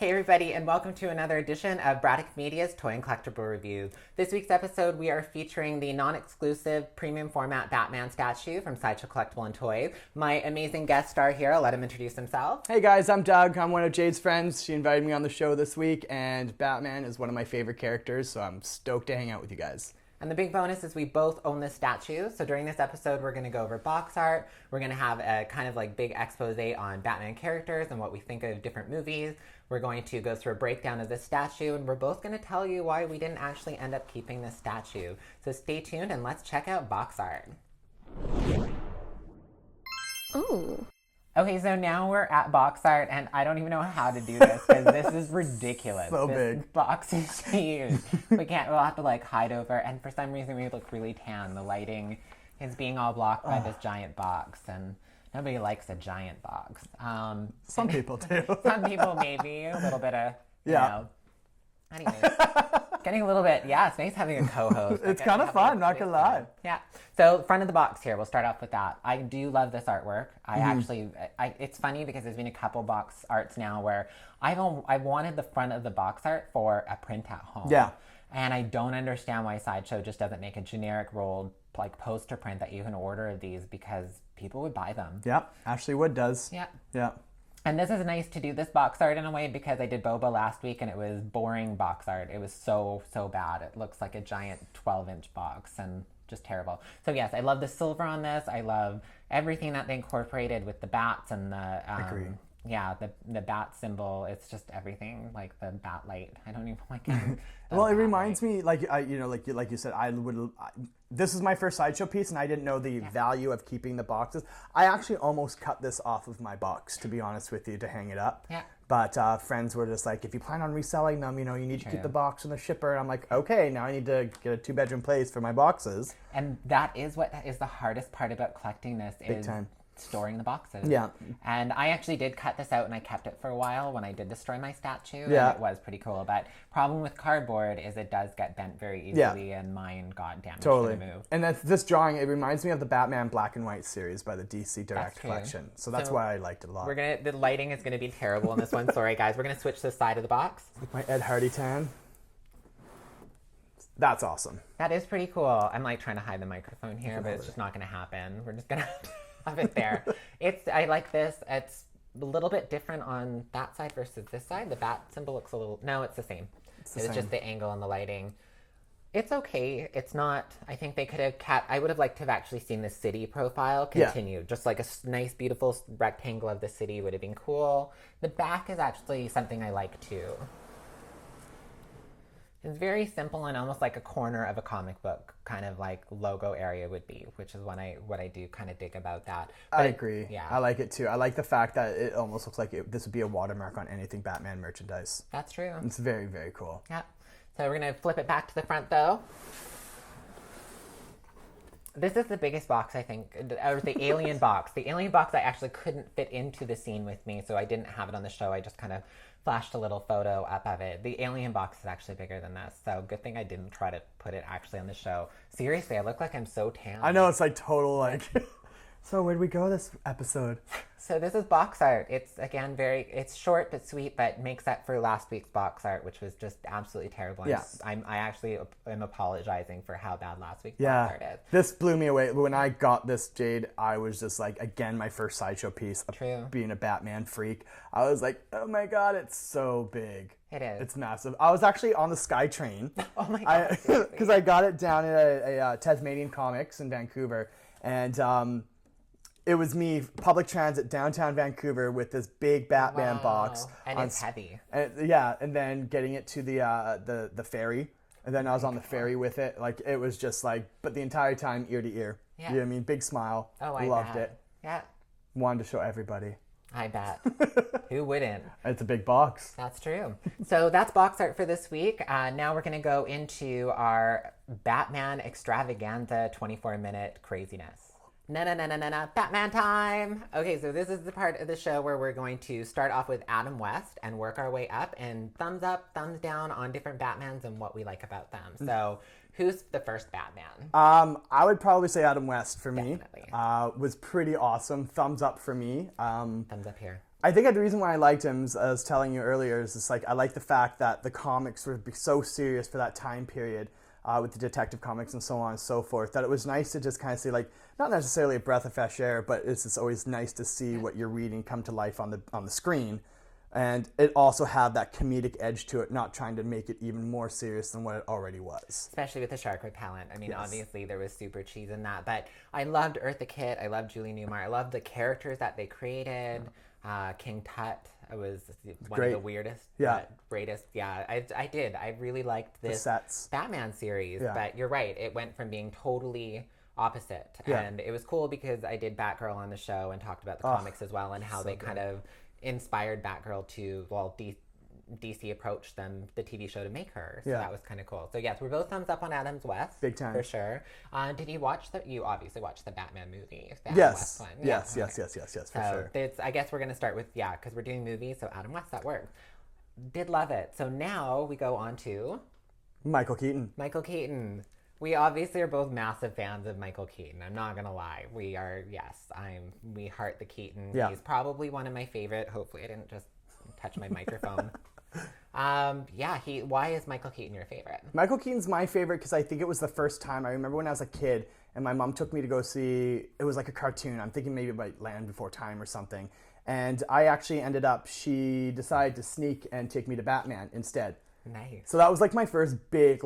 Hey everybody, and welcome to another edition of Braddock Media's Toy and Collectible Review. This week's episode, we are featuring the non-exclusive premium format Batman statue from Sideshow Collectible and Toys. My amazing guest star here, I'll let him introduce himself. Hey guys, I'm Doug. I'm one of Jade's friends. She invited me on the show this week, and Batman is one of my favorite characters, so I'm stoked to hang out with you guys. And the big bonus is we both own this statue. So during this episode, we're going to go over box art. We're going to have a kind of like big expose on Batman characters and what we think of different movies. We're going to go through a breakdown of this statue, and we're both going to tell you why we didn't actually end up keeping this statue. So stay tuned and let's check out box art. Ooh. Okay, so now we're at box art, and I don't even know how to do this because this is ridiculous. So this big. Box is huge. We'll have to like hide over, and for some reason we look really tan. The lighting is being all blocked by this giant box, and nobody likes a giant box. Some people do. Some people maybe, a little bit of, you Yeah. know. Anyways, getting a little bit, yeah, it's nice having a co-host. It's kind of fun, not gonna lie. Yeah. So front of the box here, we'll start off with that. I do love this artwork. It's funny because there's been a couple box arts now where I wanted the front of the box art for a print at home. Yeah. And I don't understand why Sideshow just doesn't make a generic rolled like poster print that you can order of these because people would buy them. Yeah, Ashley Wood does. Yeah. Yeah. And this is nice to do this box art in a way because I did Boba last week and it was boring box art. It was so bad. It looks like a giant 12-inch box and just terrible. So yes, I love the silver on this. I love everything that they incorporated with the bats and the Agree. yeah, the bat symbol. It's just everything, like the bat light. I don't even like it. Well, it reminds me, like you said, this is my first Sideshow piece, and I didn't know the value of keeping the boxes. I actually almost cut this off of my box, to be honest with you, to hang it up. Yeah. But friends were just like, if you plan on reselling them, you need to keep the box and the shipper. And I'm like, okay, now I need to get a 2-bedroom place for my boxes. And that is what is the hardest part about collecting this is time. storing the boxes. Yeah. And I actually did cut this out and I kept it for a while when I did destroy my statue. Yeah. And it was pretty cool. But problem with cardboard is it does get bent very easily and mine got damaged Totally. in the move. And this drawing, it reminds me of the Batman Black and White series by the DC Direct true. Collection. So that's why I liked it a lot. The lighting is gonna be terrible in this one. Sorry guys. We're gonna switch to the side of the box. My Ed Hardy tan. That's awesome. That is pretty cool. I'm like trying to hide the microphone here, but it's just not gonna happen. We're just gonna have it there. I like this. It's a little bit different on that side versus this side. The bat symbol looks a little, no, it's the same. It's just the angle and the lighting. It's okay. It's not, I think they could have I would have liked to have actually seen the city profile continue. Just like a nice, beautiful rectangle of the city would have been cool. The back is actually something I like too. It's very simple and almost like a corner of a comic book kind of like logo area would be, which is what I do kind of dig about that. But I agree. Yeah. I like it too. I like the fact that it almost looks like this would be a watermark on anything Batman merchandise. That's true. It's very, very cool. Yeah. So we're going to flip it back to the front though. This is the biggest box, I think, or the alien box. The alien box I actually couldn't fit into the scene with me, so I didn't have it on the show. I just kind of flashed a little photo up of it. The alien box is actually bigger than this, so good thing I didn't try to put it actually on the show. Seriously, I look like I'm so tan. I know, it's like total like... So where'd we go this episode? So this is box art. It's, again, it's short but sweet, but makes up for last week's box art, which was just absolutely terrible. Yeah. I actually am apologizing for how bad last week's Yeah, box art is. this blew me away. When I got this, Jade, I was just like, again, my first Sideshow piece. True. Being a Batman freak. I was like, oh my God, it's so big. It is. It's massive. I was actually on the SkyTrain. Oh my God. Because I got it down at a Tasmanian Comics in Vancouver. And it was me, public transit, downtown Vancouver with this big Batman box. And it's heavy. And then getting it to the ferry. And then I was on the ferry with it. Like, it was just like, but the entire time, ear to ear. Yeah. You know what I mean? Big smile. Oh, I Loved bet. it. Yeah, Wanted to show everybody. I bet. Who wouldn't? It's a big box. That's true. So that's box art for this week. Now we're going to go into our Batman extravaganza 24-minute craziness. No, Batman time! Okay, so this is the part of the show where we're going to start off with Adam West and work our way up and thumbs up, thumbs down on different Batmans and what we like about them. So Who's the first Batman? I would probably say Adam West for me. Definitely. Was pretty awesome. Thumbs up for me. Thumbs up here. I think the reason why I liked him, as I was telling you earlier, is just like I like the fact that the comics were so serious for that time period with the detective comics and so on and so forth, that it was nice to just kind of see, like, not necessarily a breath of fresh air, but it's just always nice to see what you're reading come to life on the screen. And it also had that comedic edge to it, not trying to make it even more serious than what it already was. Especially with the shark repellent. I mean, obviously there was super cheese in that, but I loved Eartha Kitt. I loved Julie Newmar. I loved the characters that they created. King Tut was one of the weirdest, greatest. Yeah, I did. I really liked this Batman series, but you're right. It went from being totally opposite. And it was cool because I did Batgirl on the show and talked about the comics as well and how they kind of inspired Batgirl to, DC approached them, the TV show, to make her. So that was kind of cool. So yes, we're both thumbs up on Adam's West. Big time. For sure. Did you watch you obviously watched the Batman movie. The Yes. Adam West one. Yes, okay. yes, for sure. I guess we're going to start with, because we're doing movies, so Adam West, that worked. Did love it. So now we go on to... Michael Keaton. Michael Keaton. We obviously are both massive fans of Michael Keaton. I'm not going to lie. We are, we heart the Keaton. Yeah. He's probably one of my favorite. Hopefully I didn't just touch my microphone. Why is Michael Keaton your favorite? Michael Keaton's my favorite because I think it was the first time. I remember when I was a kid and my mom took me to go see, it was like a cartoon. I'm thinking maybe about Land Before Time or something. And I actually she decided to sneak and take me to Batman instead. Nice. So that was like my first big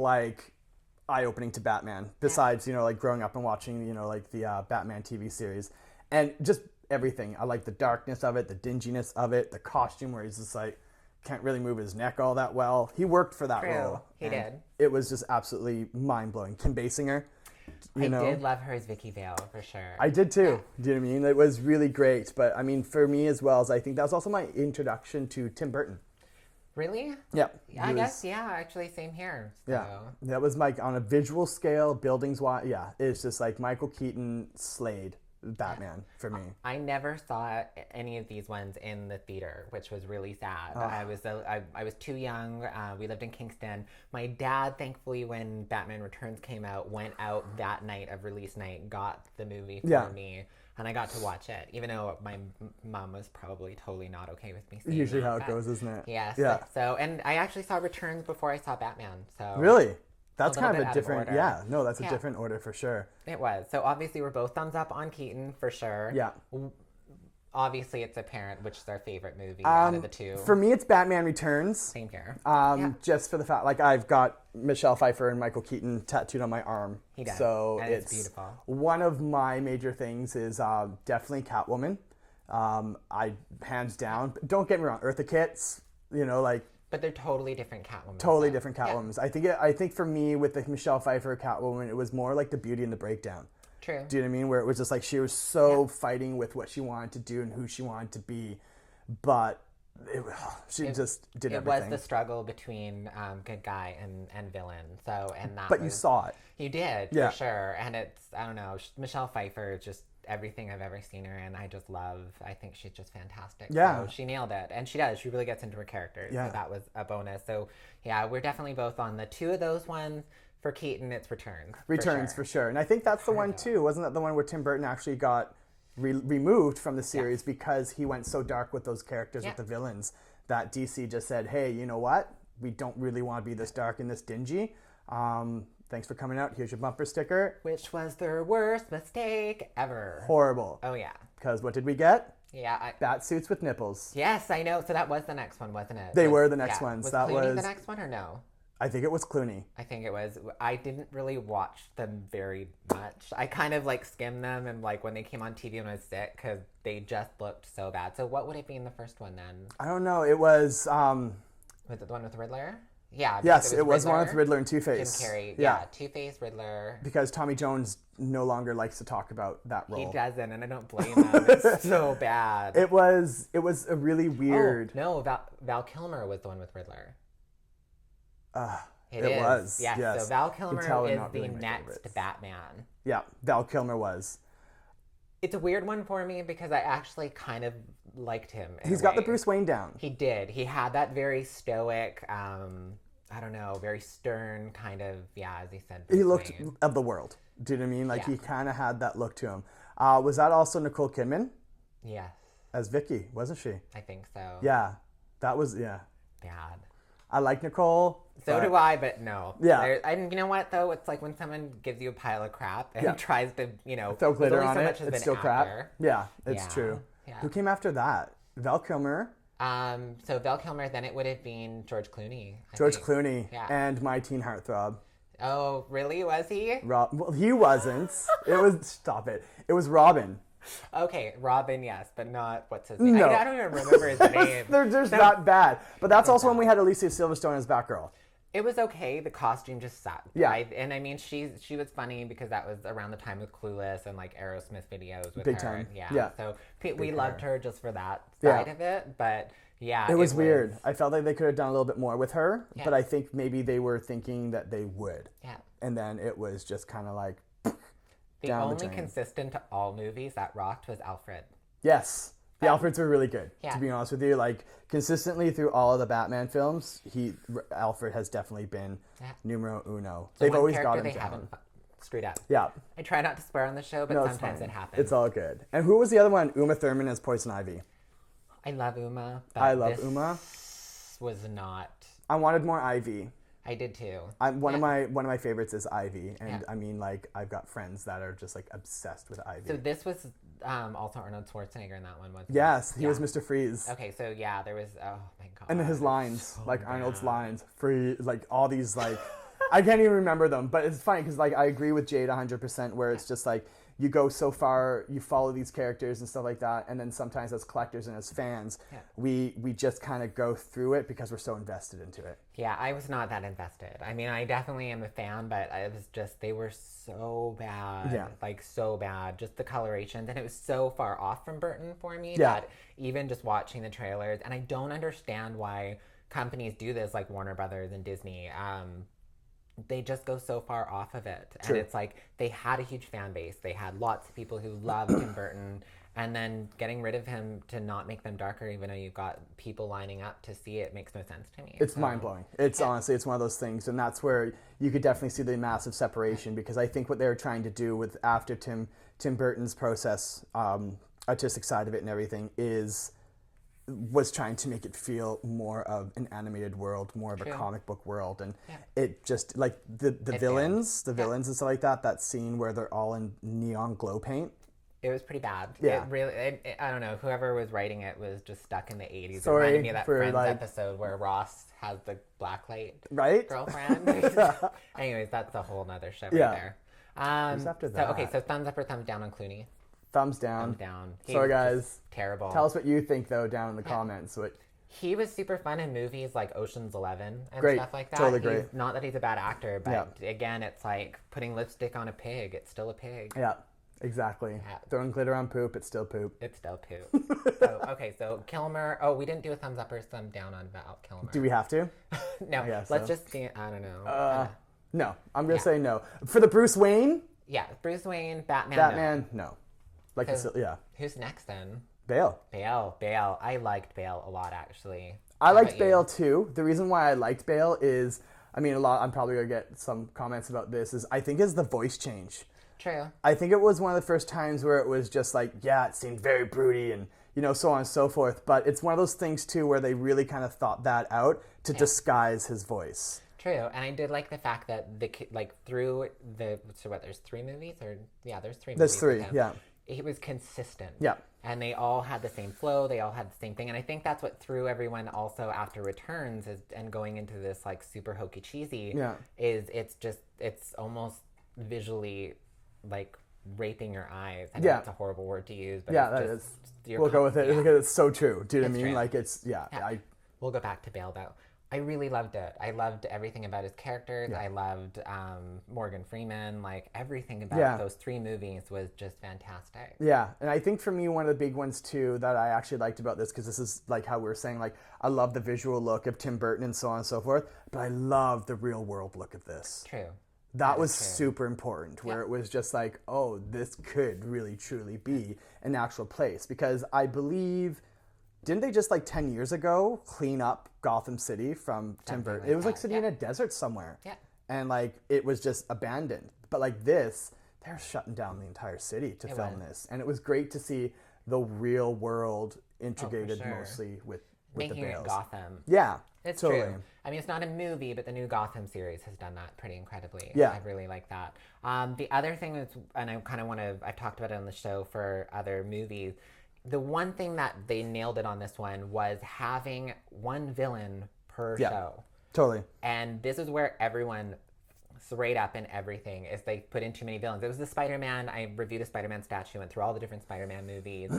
eye-opening to Batman, besides, growing up and watching, the Batman TV series. And just everything. I like the darkness of it, the dinginess of it, the costume where he's just like, can't really move his neck all that well. He worked for that role. He did. It was just absolutely mind-blowing. Kim Basinger, I did love her as Vicky Vale, for sure. I did too. Yeah. Do you know what I mean? It was really great. But I mean, for me as well, I think that was also my introduction to Tim Burton. Really? Yeah. I guess, actually, same here. So. Yeah. That was on a visual scale, buildings-wise, it's just like Michael Keaton slayed Batman for me. I never saw any of these ones in the theater, which was really sad. I was too young. We lived in Kingston. My dad, thankfully, when Batman Returns came out, went out that night of release night, got the movie for me, and I got to watch it, even though my mom was probably totally not okay with me seeing Usually how it goes, isn't it? Yes. Yeah. So, and I actually saw Returns before I saw Batman. So really? That's kind of a different, that's a different order for sure. It was. So obviously we're both thumbs up on Keaton for sure. Yeah. Obviously it's apparent which is our favorite movie out of the two. For me, it's Batman Returns. Same here. Just for the fact, I've got Michelle Pfeiffer and Michael Keaton tattooed on my arm. He does. So and it's beautiful. One of my major things is definitely Catwoman. Hands down. Don't get me wrong, Eartha Kitt's, But they're totally different Catwoman. Totally different Catwomans. Yeah. I think for me, with the Michelle Pfeiffer Catwoman, it was more like the Beauty and the Breakdown. True. Do you know what I mean? Where it was just like she was so fighting with what she wanted to do and who she wanted to be, but she just did everything. It was the struggle between good guy and villain. So But you saw it. You did, for sure. And it's, I don't know, Michelle Pfeiffer, just everything I've ever seen her in, I just love. I think she's just fantastic. Yeah. So she nailed it. And she does. She really gets into her character. Yeah. So that was a bonus. So we're definitely both on the two of those ones. For Keaton, it's Returns. For sure. And I think that's the one too. Wasn't that the one where Tim Burton actually got removed from the series because he went so dark with those characters, with the villains, that DC just said, hey, you know what? We don't really want to be this dark and this dingy. Thanks for coming out. Here's your bumper sticker. Which was their worst mistake ever. Horrible. Oh, yeah. Because what did we get? Yeah. Bat suits with nipples. Yes, I know. So that was the next one, wasn't it? They were the next ones. Was that Clooney was the next one or no? I think it was Clooney. I think it was. I didn't really watch them very much. I kind of skimmed them and when they came on TV when I was sick because they just looked so bad. So what would it be in the first one then? I don't know. It was... Was it the one with Riddler? Yeah. Yes, it was one with Riddler and Two-Face. Jim Carrey. Yeah, Two-Face, Riddler. Because Tommy Jones no longer likes to talk about that role. He doesn't, and I don't blame him. It's so bad. It was a really weird... Oh, no, Val Kilmer was the one with Riddler. It was. Yes. So Val Kilmer is the next Batman. Yeah, Val Kilmer was. It's a weird one for me because I actually kind of liked him. He's got the Bruce Wayne down. He did. He had that very stoic, I don't know, very stern kind of, yeah, as he said. He Bruce looked Wayne. of the world. Do you know what I mean? Like Yeah. he kind of had that look to him. Was that also Nicole Kidman Yes, as Vicky? Wasn't she? I think so. Yeah, that was yeah. Bad. I like Nicole. So do I, but no. Yeah. And you know what, though? It's like when someone gives you a pile of crap and Yeah. tries to, Throw there's glitter only on so it. much as It's an still crap. actor. Yeah, it's Yeah. true. Yeah. Who came after that? Val Kilmer, So Val Kilmer, then it would have been George Clooney. I George think. Clooney, Yeah. and my teen heartthrob. Oh, really? Was he? Well, he wasn't. It was stop it. It was Robin. Okay, Robin, yes, but not what's his name. No. I don't even remember his name. They're just that bad. But that's also when we had Alicia Silverstone as Batgirl. It was okay. The costume just sucked. Yeah. And I mean, she was funny because that was around the time with Clueless and like Aerosmith videos with Big her. time. Yeah. Yeah. So we loved her just for that Yeah. side of it. But yeah, It was weird. I felt like they could have done a little bit more with her, Yeah. but I think maybe they were thinking that they would. Yeah. And then it was just kind of like The down the only drain. consistent to all movies that rocked was Alfred. Yes. The Alfreds were really good, Yeah. to be honest with you. Like, consistently through all of the Batman films, Alfred has definitely been Yeah. numero uno. The They've one always character got him they down. haven't screwed up. Yeah. I try not to swear on the show, but No, it's sometimes fine. it happens. It's all good. And who was the other one? Uma Thurman as Poison Ivy. I love Uma. But I love this Uma. Was not. I wanted more Ivy. I did too. One of my favorites is Ivy, and I mean, like, I've got friends that are just like obsessed with Ivy. So this was also Arnold Schwarzenegger in that one, wasn't Yes, it? he was Mr. Freeze. Okay, so yeah, there was. Oh my god. And his lines, So like Arnold's bad. lines, free, like all these, like, I can't even remember them, but it's funny because, like, I agree with Jade 100%, where it's just like you go so far, you follow these characters and stuff like that, and then sometimes as collectors and as fans, Yeah. we just kind of go through it because we're so invested into it. Yeah, I was not that invested. I mean, I definitely am a fan, but it was just they were so bad. Yeah. Like so bad. Just the colorations, and it was so far off from Burton for me Yeah. that even just watching the trailers, and I don't understand why companies do this, like Warner Brothers and Disney. They just go so far off of it. True. And it's like they had a huge fan base. They had lots of people who loved Tim Burton. And then getting rid of him to not make them darker, even though you've got people lining up to see it, makes no sense to me. It's So, mind-blowing. It's honestly, it's one of those things, and that's where you could definitely see the massive separation, because I think what they were trying to do with after Tim Burton's process, artistic side of it and everything, was trying to make it feel more of an animated world, more of a True. comic book world, and Yeah. it just like the villains, did. villains and stuff like that. That scene where they're all in neon glow paint. It was pretty bad. Yeah. It really, I don't know, whoever was writing it was just stuck in the 80s. Sorry it reminded me of that for, Friends like- episode where Ross has the blacklight Right? girlfriend. Anyways, that's a whole nother show Yeah. right there. Who's after So, okay, that? so thumbs up or thumbs down on Clooney? Thumbs down. Thumbs down. He Sorry, was guys. just terrible. Tell us what you think though down in the comments. What He was super fun in movies like Ocean's 11 and Great. stuff like that. Totally He's- great. Not that he's a bad actor, but again, it's like putting lipstick on a pig. It's still a pig. Yeah, exactly. Yeah. Throwing glitter on poop, it's still poop. It's still poop. So, okay, so Kilmer. Oh, we didn't do a thumbs up or thumb down on Val Kilmer. Do we have to? No, guess let's so. just see. I don't know. No, I'm gonna say no. For the Bruce Wayne, Yeah, Bruce Wayne, Batman. Batman, no. Like, So- yeah, Who's next then? Bale. Bale. I liked Bale a lot, actually. I How liked about you? Bale too. The reason why I liked Bale is, I mean, I'm probably gonna get some comments about this. I think is the voice change. True. I think it was one of the first times where it was just like, yeah, it seemed very broody and, you know, so on and so forth. But it's one of those things too where they really kind of thought that out to disguise his voice. True, and I did like the fact that through the there's 3 movies there's 3 movies. There's 3, with him. yeah. It was consistent. Yeah. And they all had the same flow. They all had the same thing, and I think that's what threw everyone also after Returns and going into this like super hokey cheesy. Yeah. It's almost visually like raping your eyes. I know Yeah. it's a horrible word to use, but Yeah, it's that just, is. We'll go with it yeah. because it's so true. Do you know what I It's mean? true. Like it's Yeah. We'll go back to Bale though. I really loved it. I loved everything about his characters. I loved Morgan Freeman. Like everything about those 3 movies was just fantastic. Yeah, and I think for me, one of the big ones too that I actually liked about this, because this is like how we were saying, like I love the visual look of Tim Burton and so on and so forth, but I love the real world look of this. True. That was is true. super important, where it was just like, oh, this could really truly be an actual place, because I believe didn't they just like 10 years ago clean up Gotham City from Tim Burton? like It was like that, sitting in a desert somewhere. Yeah. And like it was just abandoned. But like this, they're shutting down the entire city to film this. And it was great to see the real world integrated mostly with making the it Bales. Gotham. Yeah. It's totally. true. I mean, it's not a movie, but the new Gotham series has done that pretty incredibly. Yeah. I really like that. The other thing is, and I kind of want to, I've talked about it on the show for other movies, the one thing that they nailed it on this one was having one villain per show. Totally. And this is where everyone straight up in everything is they put in too many villains. It was the Spider-Man. I reviewed a Spider-Man statue, went through all the different Spider-Man movies.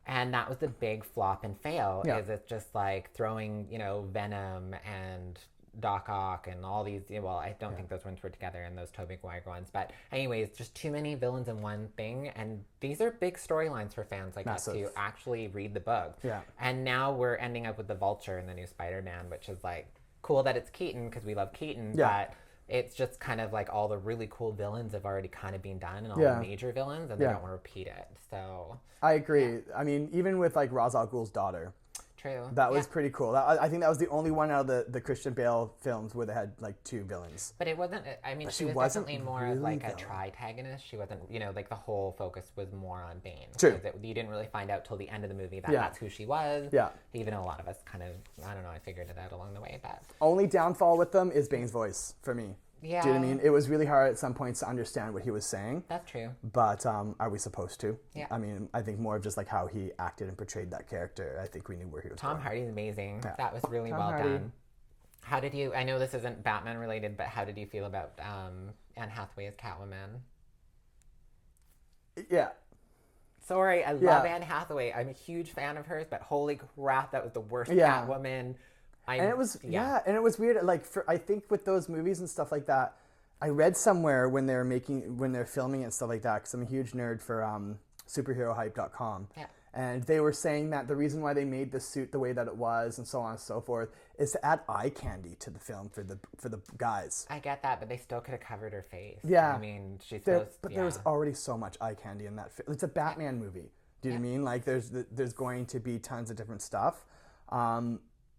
And that was the big flop and fail. Yeah. Is it's just like throwing, Venom and Doc Ock and all these. Well, I don't think those ones were together in those Tobey Maguire ones. But anyways, just too many villains in one thing. And these are big storylines for fans like us to actually read the book. Yeah. And now we're ending up with the Vulture in the new Spider-Man, which is like cool that it's Keaton because we love Keaton. Yeah. But it's just kind of like all the really cool villains have already kind of been done and all the major villains, and they don't want to repeat it. So I agree. I mean, even with like Ra's al Ghul's daughter, true. that was pretty cool. I think that was the only one out of the Christian Bale films where they had like two villains. But it wasn't. I mean, she was definitely more of like a tritagonist. She wasn't. Like the whole focus was more on Bane. True. You didn't really find out till the end of the movie that that's who she was. Yeah. Even though a lot of us kind of, I don't know, I figured it out along the way, but Only downfall with them is Bane's voice for me. Yeah. Do you know what I mean? It was really hard at some points to understand what he was saying. That's true. But are we supposed to? Yeah. I mean, I think more of just like how he acted and portrayed that character. I think we knew where he was Tom going. Hardy's amazing. Yeah. That was really Tom well Hardy. done. How did you? I know this isn't Batman related, but how did you feel about Anne Hathaway as Catwoman? Yeah. Sorry, I love Anne Hathaway. I'm a huge fan of hers, but holy crap, that was the worst Catwoman. And it was and it was weird. Like I think with those movies and stuff like that, I read somewhere when they're filming it and stuff like that, because I'm a huge nerd for superherohype.com. Yeah. And they were saying that the reason why they made the suit the way that it was and so on and so forth is to add eye candy to the film for the guys. I get that, but they still could have covered her face. Yeah. I mean, she's But there was already so much eye candy in that film. It's a Batman movie. Do you know what I mean? Like there's going to be tons of different stuff.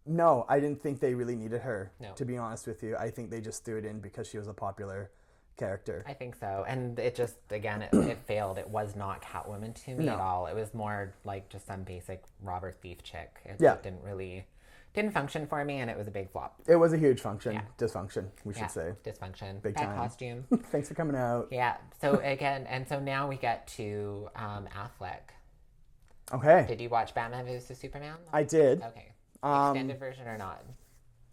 No, I didn't think they really needed her, to be honest with you. I think they just threw it in because she was a popular character. I think so. And it just, again, it failed. It was not Catwoman to me at all. It was more like just some basic robber thief chick. It didn't function for me, and it was a big flop. It was a huge dysfunction, we should say. Dysfunction. Big Bad time. Costume. Thanks for coming out. Yeah. So again, and so now we get to Affleck. Okay. Did you watch Batman vs. Superman? I did. Okay. Extended version or not?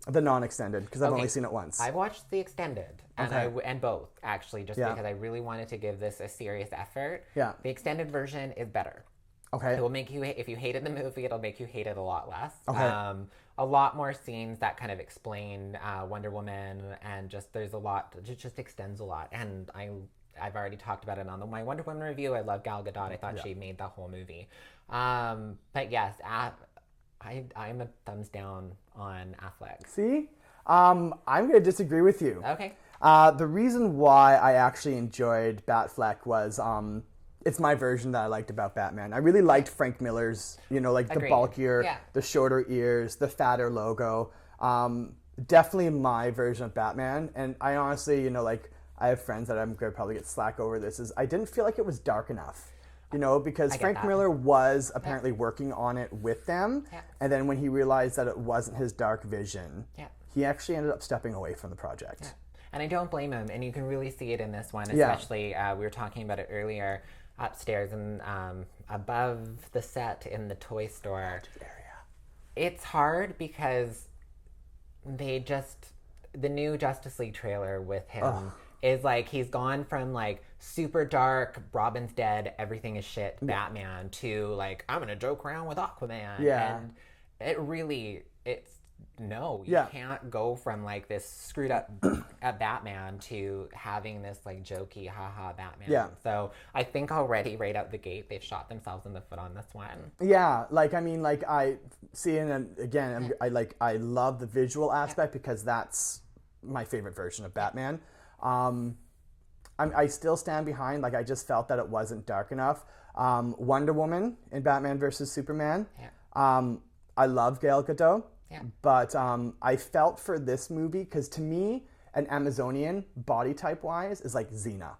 The non-extended, because I've only seen it once. I watched the extended, and and both actually, just because I really wanted to give this a serious effort. Yeah. The extended version is better. Okay. It will make you, if you hated the movie, it'll make you hate it a lot less. Okay. A lot more scenes that kind of explain Wonder Woman, and just there's a lot. It just extends a lot, and I've already talked about it on my Wonder Woman review. I love Gal Gadot. I thought she made the whole movie. But yes, I'm a thumbs down on Affleck. See? I'm going to disagree with you. Okay. The reason why I actually enjoyed Batfleck was it's my version that I liked about Batman. I really liked Frank Miller's, like the bulkier, the shorter ears, the fatter logo. Definitely my version of Batman. And I honestly, I have friends that I'm going to probably get slack over this, is I didn't feel like it was dark enough. Because Frank Miller was apparently working on it with them. Yeah. And then when he realized that it wasn't his dark vision, he actually ended up stepping away from the project. Yeah. And I don't blame him. And you can really see it in this one, especially we were talking about it earlier, upstairs and above the set in the toy store. Area. It's hard because the new Justice League trailer with him is like, he's gone from like super dark, Robin's dead, everything is shit, Batman, to like, I'm gonna joke around with Aquaman. Yeah. And you can't go from like this screwed up Batman to having this like jokey haha Batman. Yeah. So I think already right out the gate they've shot themselves in the foot on this one. Yeah, I see, and again, I love the visual aspect because that's my favorite version of Batman. I still stand behind, I just felt that it wasn't dark enough. Wonder Woman in Batman versus Superman. Yeah. I love Gal Gadot. Yeah. But I felt for this movie, because to me, an Amazonian body type wise is like Xena.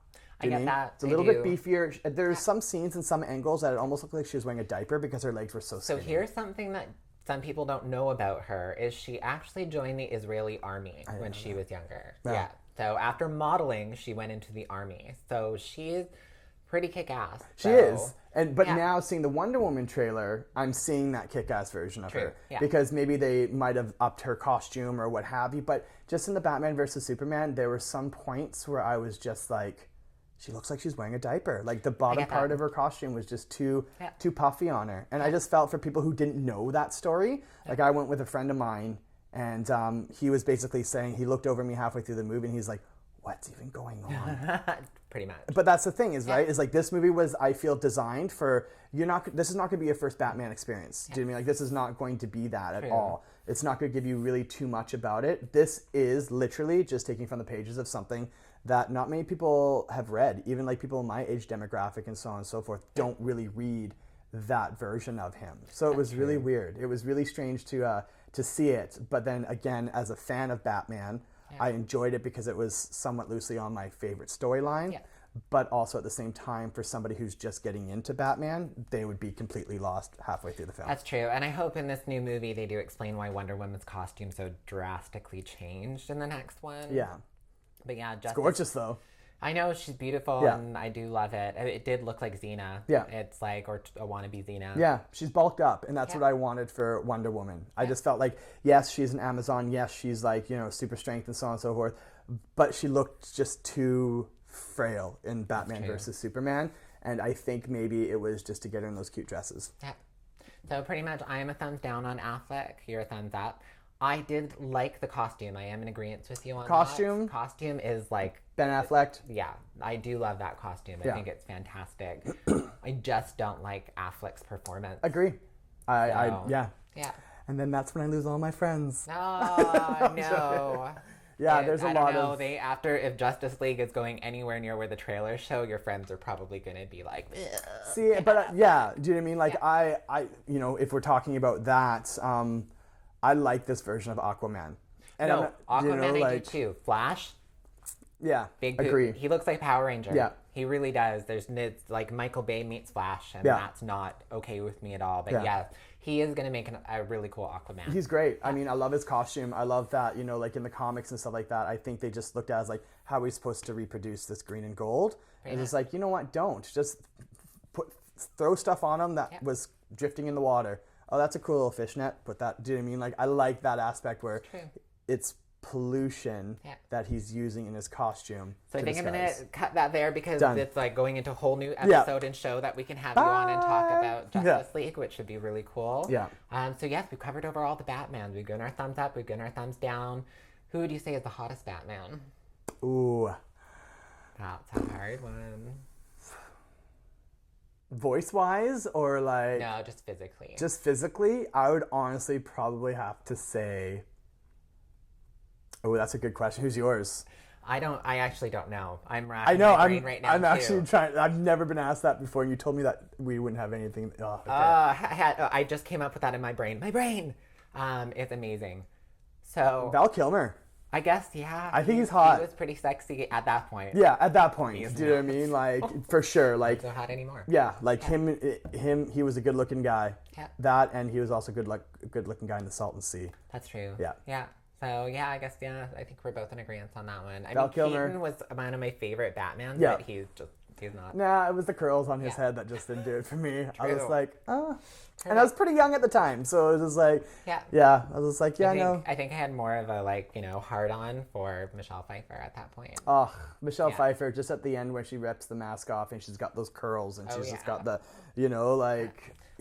I get that. It's a little bit beefier. There's some scenes and some angles that it almost looked like she was wearing a diaper because her legs were so skinny. So here's something that some people don't know about her is she actually joined the Israeli army when she was younger. Yeah. So after modeling, she went into the army. So she's pretty kick-ass. She is. But now seeing the Wonder Woman trailer, I'm seeing that kick-ass version of her. Yeah. Because maybe they might have upped her costume or what have you. But just in the Batman versus Superman, there were some points where I was just like, she looks like she's wearing a diaper. Like the bottom part of her costume was just too puffy on her. And I just felt for people who didn't know that story. Like I went with a friend of mine and he was basically saying, he looked over me halfway through the movie and he's like, what's even going on? Pretty much. But that's the thing is, right, is like this movie was, I feel, designed for, this is not going to be your first Batman experience. Do you know what I mean? Like this is not going to be that at all. It's not going to give you really too much about it. This is literally just taking from the pages of something that not many people have read. Even like people in my age demographic and so on and so forth don't really read that version of him. So it was really weird. It was really strange to see it. But then again, as a fan of Batman, I enjoyed it because it was somewhat loosely on my favorite storyline. But also at the same time, for somebody who's just getting into Batman, they would be completely lost halfway through the film. That's true. And I hope in this new movie they do explain why Wonder Woman's costume so drastically changed in the next one. Yeah. But yeah, it's gorgeous though. I know she's beautiful and I do love it. It did look like Xena. Yeah. It's like, or a wannabe Xena. Yeah, she's bulked up and that's what I wanted for Wonder Woman. I just felt like, yes, she's an Amazon. Yes, she's like, super strength and so on and so forth. But she looked just too frail in Batman versus Superman. And I think maybe it was just to get her in those cute dresses. Yeah. So pretty much I am a thumbs down on Affleck. You're a thumbs up. I did like the costume. I am in agreement with you on that. Costume is like... Ben Affleck. Yeah, I do love that costume. I think it's fantastic. I just don't like Affleck's performance. Agree. Yeah. Yeah. And then that's when I lose all my friends. Oh, no. There's a lot of... if Justice League is going anywhere near where the trailers show, your friends are probably going to be like... Ugh. See, but do you know what I mean? Like, I if we're talking about that... I like this version of Aquaman. And Aquaman I do too. Flash? Yeah, big agree. He looks like Power Ranger. Yeah. He really does. It's like Michael Bay meets Flash, and that's not okay with me at all. But he is going to make a really cool Aquaman. He's great. I mean, I love his costume. I love that, like in the comics and stuff like that, I think they just looked at it as like, how are we supposed to reproduce this green and gold? And it's like, you know what? Don't. Just throw stuff on him that was drifting in the water. Oh, that's a cool little fishnet. Put that. Do you know what I mean? Like, I like that aspect where it's pollution that he's using in his costume. So I think I'm going to cut that there because it's like going into a whole new episode and show that we can have you on and talk about Justice League, which should be really cool. Yeah. So yes, we've covered over all the Batmans. We've given our thumbs up. We've given our thumbs down. Who would you say is the hottest Batman? Ooh. That's a hard one. Voice-wise or like... No, just physically. Just physically, I would honestly probably have to say... Oh, that's a good question. Who's yours? I actually don't know. I'm racking my brain right now, I'm actually trying... I've never been asked that before, and you told me that we wouldn't have anything... Oh, okay. I just came up with that in my brain. My brain! It's amazing. So... Val Kilmer. I guess, yeah. I think he's hot. He was pretty sexy at that point. Yeah, at that point. Do you know what I mean? Like, for sure. Like, not so hot anymore. Yeah, like him. He was a good-looking guy. Yeah. That, and he was also a good-looking guy in the Salton Sea. That's true. Yeah. Yeah. So, yeah, I guess, I think we're both in agreement on that one. Val Kilmer. Keaton was one of my favorite Batmans, but he's not. Nah, it was the curls on his head that just didn't do it for me. True. I was like, oh. And I was pretty young at the time, so it was just like, I was just like, I think I had more of a, hard-on for Michelle Pfeiffer at that point. Oh, Michelle Pfeiffer, just at the end where she rips the mask off and she's got those curls and she's just got the,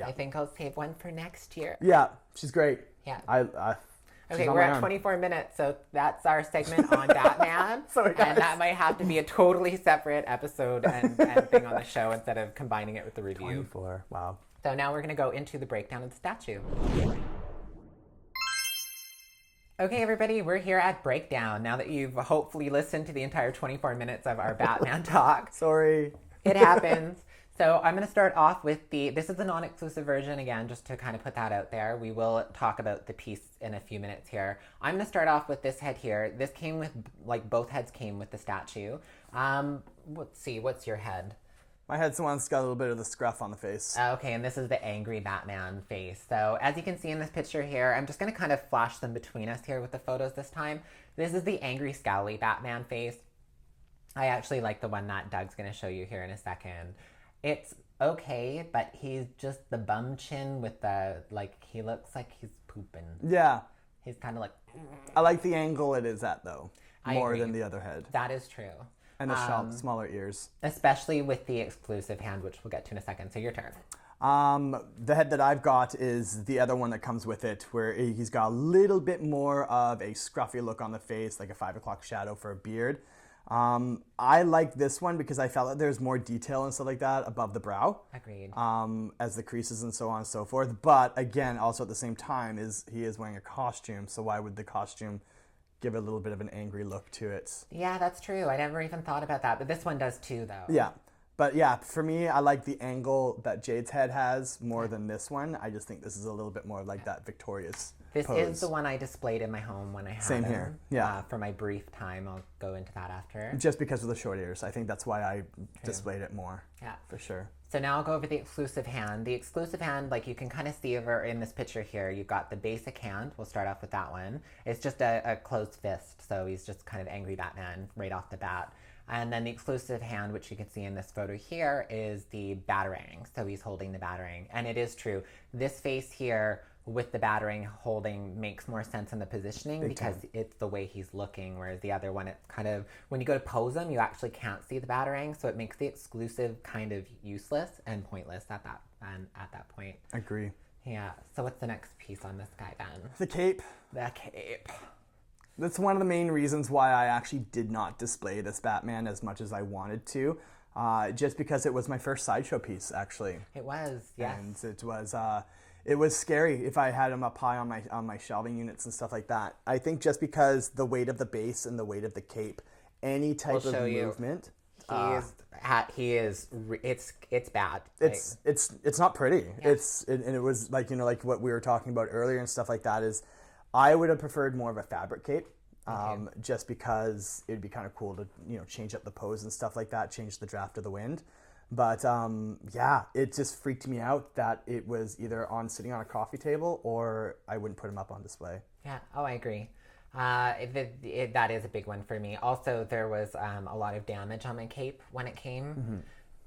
I think I'll save one for next year. Yeah, she's great. Yeah. Okay, we're at 24 minutes, so that's our segment on Batman. Sorry, guys. And that might have to be a totally separate episode and thing on the show instead of combining it with the review. 24, wow. So now we're going to go into the breakdown of the statue. Okay, everybody, we're here at Breakdown. Now that you've hopefully listened to the entire 24 minutes of our Batman talk. Sorry. It happens. So I'm going to start off with this is the non-exclusive version again, just to kind of put that out there. We will talk about the piece in a few minutes here. I'm going to start off with this head here. This came with, like both heads came with the statue. Let's see, what's your head? My head's the one that's got a little bit of the scruff on the face. Okay, and this is the angry Batman face. So as you can see in this picture here, I'm just going to kind of flash them between us here with the photos this time. This is the angry, scowly Batman face. I actually like the one that Doug's going to show you here in a second. It's okay, but he's just the bum chin with the, like, he looks like he's pooping. Yeah. He's kind of like... I like the angle it is at, though, more than the other head. That is true. And the smaller ears. Especially with the exclusive hand, which we'll get to in a second. So your turn. The head that I've got is the other one that comes with it, where he's got a little bit more of a scruffy look on the face, like a 5 o'clock shadow for a beard. I like this one because I felt that there's more detail and stuff like that above the brow. Agreed. As the creases and so on and so forth. But again, also at the same time, he is wearing a costume, so why would the costume give a little bit of an angry look to it? Yeah, that's true. I never even thought about that, but this one does too, though. Yeah. But yeah, for me, I like the angle that Jade's head has more than this one. I just think this is a little bit more like that victorious This pose. is the one I displayed in my home when I had Same him. here, yeah. For my brief time, I'll go into that after. Just because of the short ears. I think that's why I displayed it more. Yeah. For sure. So now I'll go over the exclusive hand. The exclusive hand, like you can kind of see over in this picture here, you've got the basic hand. We'll start off with that one. It's just a closed fist, so he's just kind of angry Batman right off the bat. And then the exclusive hand, which you can see in this photo here, is the Batarang. So he's holding the Batarang. And it is true. This face here with the Batarang holding makes more sense in the positioning because it's the way he's looking, whereas the other one, it's kind of, when you go to pose him, you actually can't see the Batarang, so it makes the exclusive kind of useless and pointless at that point. Agree. Yeah, so what's the next piece on this guy then? The cape. The cape. That's one of the main reasons why I actually did not display this Batman as much as I wanted to. Just because it was my first Sideshow piece, actually. It was, yes. And it was scary if I had him up high on my shelving units and stuff like that. I think just because the weight of the base and the weight of the cape, any type of movement, it's bad. It's not pretty. Yeah. And it was like, like what we were talking about earlier and stuff like that is, I would have preferred more of a fabric cape. Just because it'd be kind of cool to change up the pose and stuff like that, change the draft of the wind. But yeah, it just freaked me out that it was either sitting on a coffee table or I wouldn't put him up on display. Yeah, I agree. That is a big one for me. Also, there was a lot of damage on my cape when it came.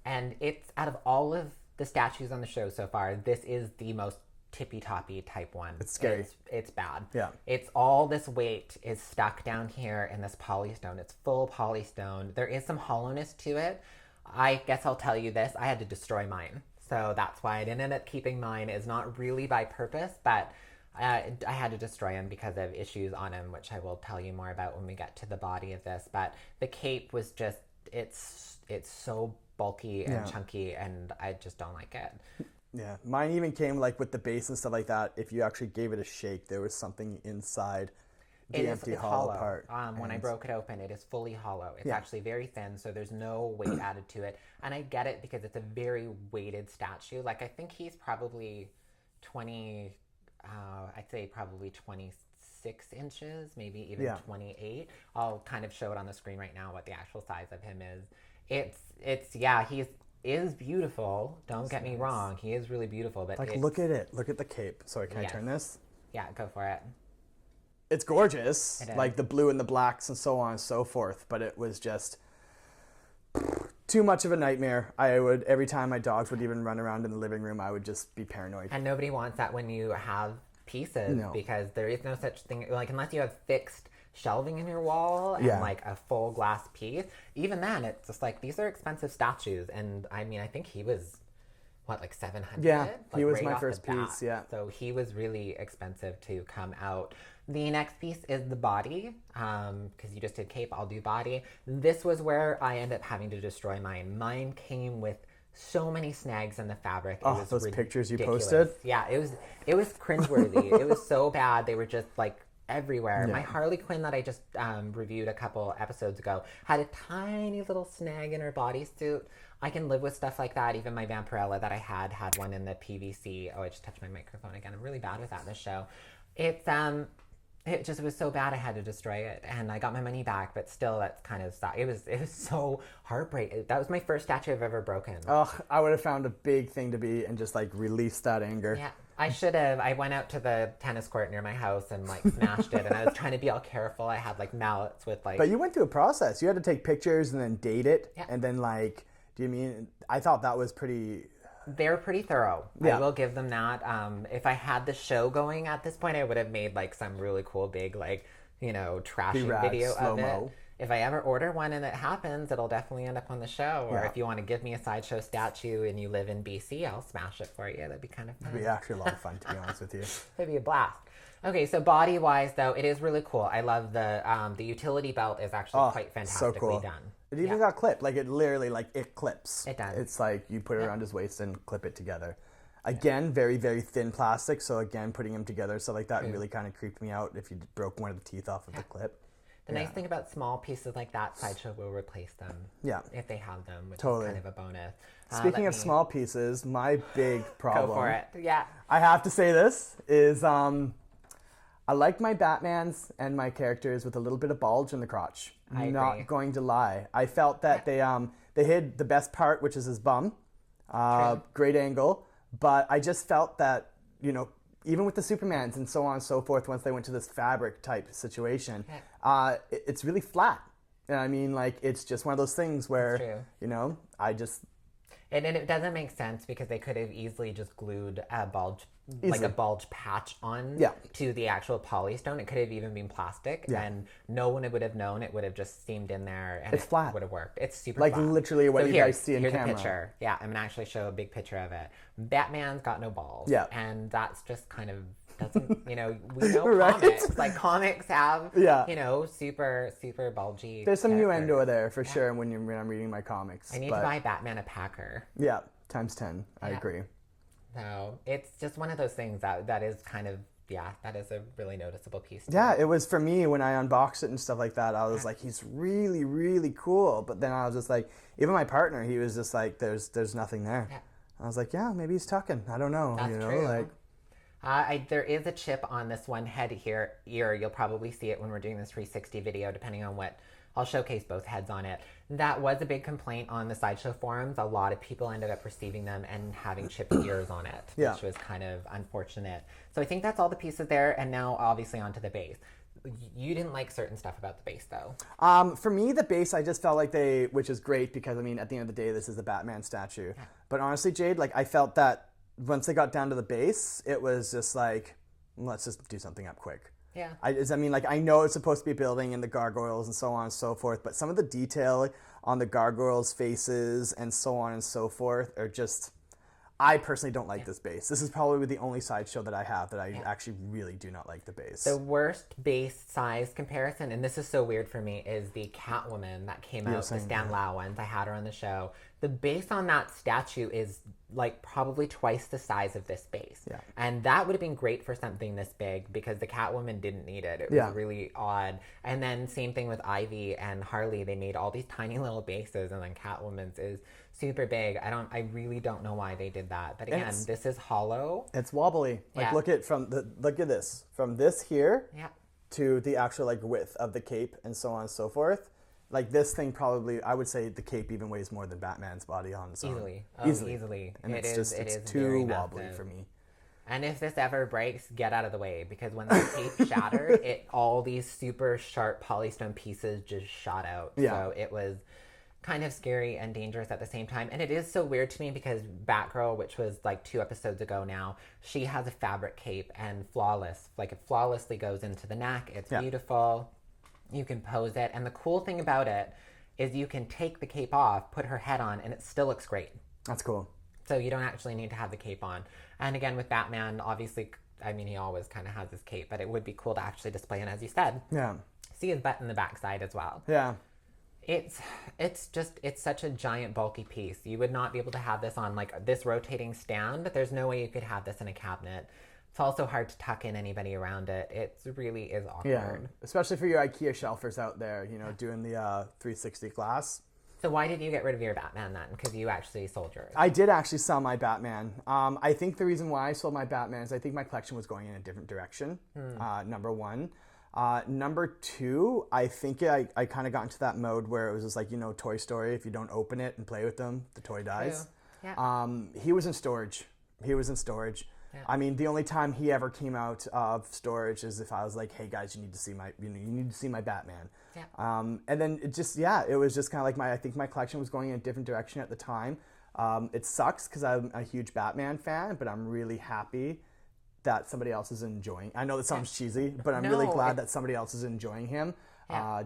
And it's, out of all of the statues on the show so far, this is the most tippy-toppy type one. It's scary. It's bad. Yeah. It's all this weight is stuck down here in this polystone. It's full polystone. There is some hollowness to it. I guess I'll tell you this. I had to destroy mine. So that's why I didn't end up keeping mine. It's not really by purpose, but I had to destroy him because of issues on him, which I will tell you more about when we get to the body of this. But the cape was just, it's so bulky and chunky, and I just don't like it. Yeah, mine even came like with the base and stuff like that. If you actually gave it a shake, there was something inside the empty hollow part. When I broke it open, it is fully hollow. It's actually very thin, so there's no weight added to it. And I get it because it's a very weighted statue. Like, I think he's probably 26 inches, maybe even 28. I'll kind of show it on the screen right now what the actual size of him is. He is beautiful. Don't get me wrong. He is really beautiful. But look at it. Look at the cape. Sorry, can I turn this? Yeah, go for it. It's gorgeous. It is. Like the blue and the blacks and so on and so forth. But it was just too much of a nightmare. Every time my dogs would even run around in the living room, I would just be paranoid. And nobody wants that when you have pieces, because there is no such thing. Like, unless you have fixed shelving in your wall and like a full glass piece, even then it's just like, these are expensive statues. And I mean, I think he was like 700. Yeah, he was my first piece. Yeah, so he was really expensive to come out. The next piece is the body, because you just did cape, I'll do body. This was where I ended up having to destroy mine. Mine came with so many snags in the fabric. It was those ridiculous. Pictures you posted? Yeah, it was cringeworthy. It was so bad. They were just like everywhere. My Harley Quinn that I just reviewed a couple episodes ago had a tiny little snag in her bodysuit. I can live with stuff like that. Even my Vampirella that I had one in the PVC. Oh, I just touched my microphone again. I'm really bad with that in this show. It just was so bad I had to destroy it, and I got my money back. But still, that's kind of it was so heartbreaking. That was my first statue I've ever broken. Ugh, I would have found a big thing to be and just like release that anger. Yeah, I should have. I went out to the tennis court near my house and like smashed it, and I was trying to be all careful. I had like mallets with like. But you went through a process. You had to take pictures and then date it, Yeah. and then like. Do you mean? I thought that was pretty. They're pretty thorough. Yeah. I will give them that. If I had the show going at this point, I would have made like some really cool big like, trashing rad, video of slow-mo. it. If I ever order one and it happens, it'll definitely end up on the show. Or Yeah. if you want to give me a Sideshow statue and you live in BC, I'll smash it for you. That'd be kind of fun. It'd be actually a lot of fun, to be honest with you. It'd be a blast. Okay, so body-wise, though, it is really cool. I love the utility belt is actually quite fantastically so cool. done. It even got clipped. Like it literally, like it clips. It does. It's like you put it around his waist and clip it together. Again, very, very thin plastic. So again, putting them together, so like that really kind of creeped me out if you broke one of the teeth off of the clip. The nice thing about small pieces like that, Sideshow will replace them. Yeah. If they have them, which Totally. is kind of a bonus. Speaking of small pieces, my big problem. Go for it. Yeah. I have to say this is I like my Batmans and my characters with a little bit of bulge in the crotch. I Not agree. going to lie. I felt that they hid the best part, which is his bum. Great angle. But I just felt that, even with the Supermans and so on and so forth, once they went to this fabric type situation, it's really flat. And I mean, like, it's just one of those things where, I just... And it doesn't make sense because they could have easily just glued a bulge, like Easily. a bulge patch on to the actual polystone. It could have even been plastic, and no one would have known. It would have just seamed in there, and It's flat. would have worked. It's super Like, flat. literally what you guys see in here's camera. a picture. Yeah, I'm gonna actually show a big picture of it. Batman's got no balls. Yeah. and that's just kind of doesn't. We know Right? comics. Like comics have, super super bulgy. There's some characters. innuendo there for sure when I'm reading my comics. I need to buy Batman a Packer. Yeah, times 10. I agree. So it's just one of those things that is kind of, that is a really noticeable piece. Yeah, it was for me when I unboxed it and stuff like that. I was like, he's really, really cool. But then I was just like, even my partner, he was just like, there's nothing there. Yeah. I was like, yeah, maybe he's tucking. I don't know. That's true. Like, there is a chip on this one head ear. You'll probably see it when we're doing this 360 video, depending on what. I'll showcase both heads on it. That was a big complaint on the Sideshow forums. A lot of people ended up receiving them and having chipped ears on it, which was kind of unfortunate. So I think that's all the pieces there, and now obviously onto the base. You didn't like certain stuff about the base, though. for me, the base, I just felt like which is great because, I mean, at the end of the day, this is a Batman statue. Yeah. But honestly, Jade, like, I felt that once they got down to the base, it was just like, let's just do something up quick. Yeah. I know it's supposed to be a building and the gargoyles and so on and so forth, but some of the detail on the gargoyles' faces and so on and so forth are just... I personally don't like this base. This is probably the only Sideshow that I have that I actually really do not like the base. The worst base size comparison, and this is so weird for me, is the Catwoman that came out, the Stan Lau ones. I had her on the show. The base on that statue is like probably twice the size of this base. Yeah. And that would have been great for something this big because the Catwoman didn't need it. It was really odd. And then same thing with Ivy and Harley. They made all these tiny little bases, and then Catwoman's is super big. I really don't know why they did that. But again, this is hollow. It's wobbly. Like look at this. From this here to the actual like width of the cape and so on and so forth. Like this thing probably, I would say the cape even weighs more than Batman's body on its own. Easily. And it it's is too very wobbly massive. for me. And if this ever breaks, get out of the way, because when the tape shattered, all these super sharp polystone pieces just shot out. Yeah. So it was kind of scary and dangerous at the same time. And it is so weird to me because Batgirl, which was like 2 episodes ago now, she has a fabric cape and it flawlessly goes into the neck. It's beautiful. You can pose it. And the cool thing about it is you can take the cape off, put her head on, and it still looks great. That's cool. So you don't actually need to have the cape on. And again, with Batman, obviously, I mean, he always kind of has his cape, but it would be cool to actually display it, as you said. Yeah. See his butt in the backside as well. Yeah. It's such a giant bulky piece. You would not be able to have this on like this rotating stand. There's no way you could have this in a cabinet. It's also hard to tuck in anybody around it. It really is awkward. Yeah, especially for your IKEA shelfers out there, you know, doing the 360 glass. So why did you get rid of your Batman then? Because you actually sold yours. I did actually sell my Batman. I think the reason why I sold my Batman is I think my collection was going in a different direction, number one. Number two, I think I kind of got into that mode where it was just like, you know, Toy Story, if you don't open it and play with them, the toy dies. Yeah. He was in storage. Yeah. I mean, the only time he ever came out of storage is if I was like, "Hey guys, you need to see my Batman." Yeah. And then it was just kind of like I think my collection was going in a different direction at the time. It sucks because I'm a huge Batman fan, but I'm really happy that somebody else is enjoying. I know that sounds cheesy, but I'm really glad that somebody else is enjoying him.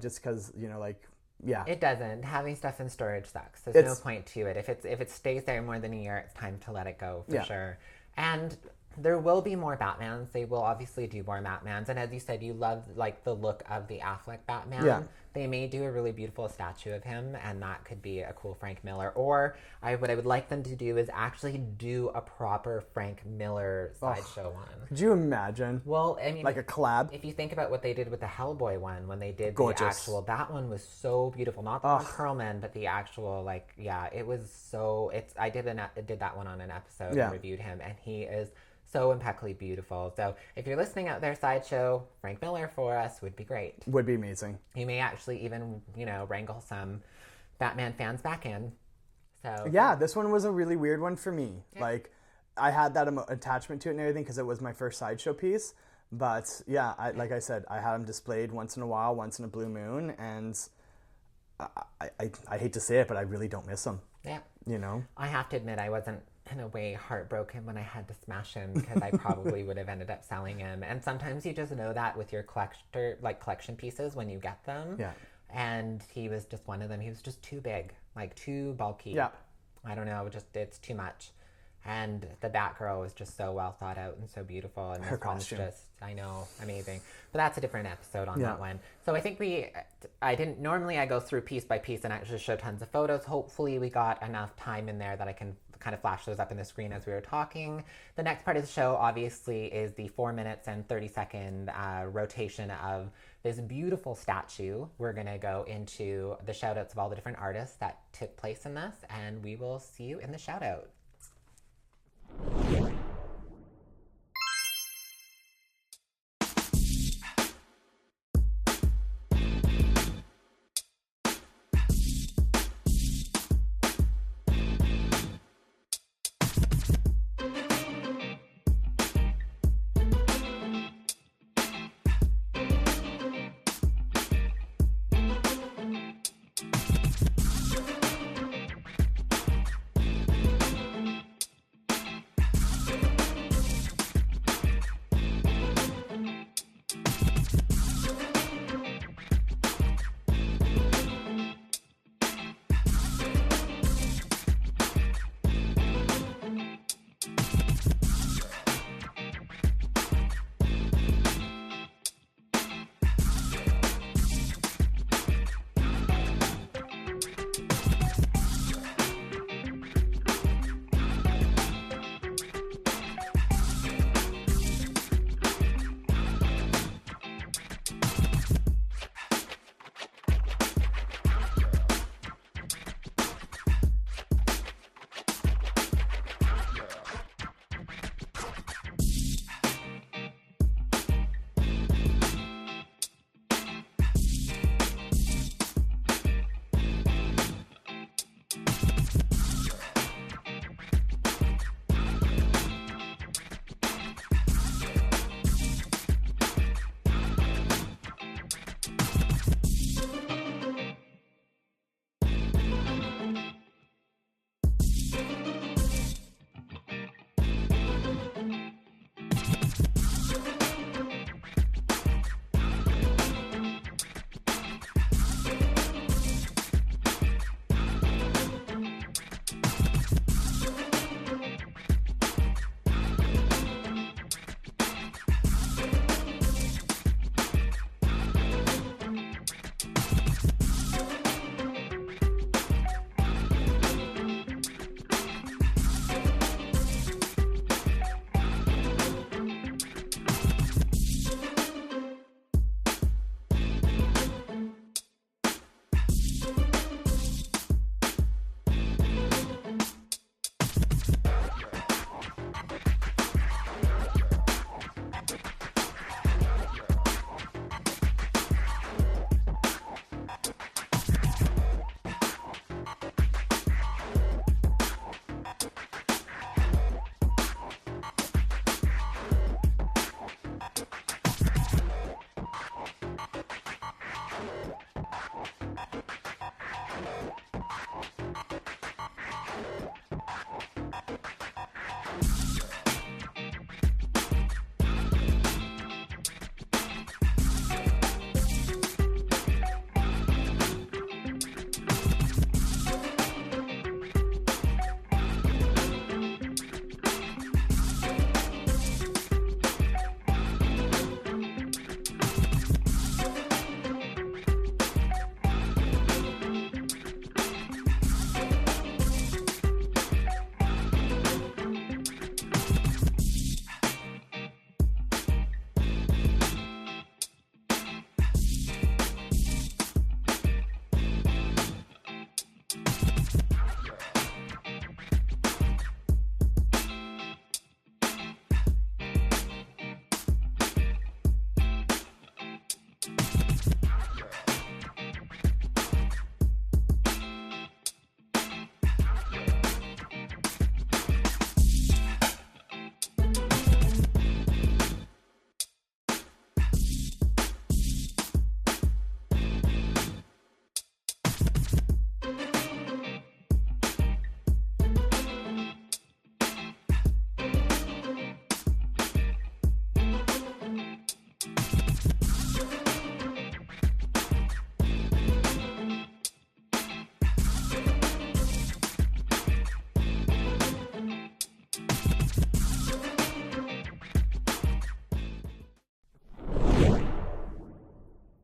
Just because, you know, like. Yeah. It doesn't. Having stuff in storage sucks. There's no point to it. If it stays there more than a year, it's time to let it go for sure. And there will be more Batmans. They will obviously do more Batmans. And as you said, you love like the look of the Affleck Batman. Yeah. They may do a really beautiful statue of him, and that could be a cool Frank Miller. Or what I would like them to do is actually do a proper Frank Miller Sideshow one. Could you imagine? Well, I mean, like a collab. If you think about what they did with the Hellboy one, when they did Gorgeous. the actual, that one was so beautiful. Not the one Curlman, but the actual, like, it was so. I did that one on an episode and reviewed him, and he is so impeccably beautiful. So if you're listening out there, Sideshow, Frank Miller for us would be great. Would be amazing. You may actually even, you know, wrangle some Batman fans back in. So yeah, this one was a really weird one for me. Yeah. Like, I had that attachment to it and everything because it was my first Sideshow piece. But yeah, like I said, I had them displayed once in a while, once in a blue moon, and I hate to say it, but I really don't miss them. Yeah. You know? I have to admit, I wasn't in a way heartbroken when I had to smash him because I probably would have ended up selling him. And sometimes you just know that with your collection pieces when you get them. Yeah. And he was just one of them. He was just too big, like too bulky. Yeah. I don't know, it's too much. And the Batgirl was just so well thought out and so beautiful. And her costume. Just, I know, amazing. But that's a different episode on that one. So I think normally I go through piece by piece and actually show tons of photos. Hopefully we got enough time in there that I can kind of flash those up in the screen as we were talking. The next part of the show obviously is the 4 minutes and 30-second rotation of this beautiful statue. We're going to go into the shout outs of all the different artists that took place in this, and we will see you in the shout out.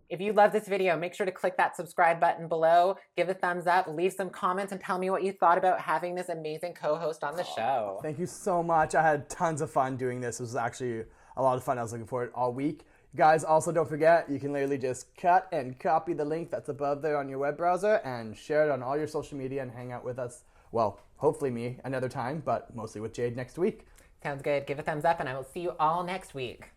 If you love this video, make sure to click that subscribe button below, give a thumbs up, leave some comments, and tell me what you thought about having this amazing co-host on the show. Thank you so much. I had tons of fun doing this. It was actually a lot of fun. I was looking forward all week. Guys, also don't forget, you can literally just cut and copy the link that's above there on your web browser and share it on all your social media and hang out with us. Well, hopefully me another time, but mostly with Jade next week. Sounds good. Give a thumbs up, and I will see you all next week.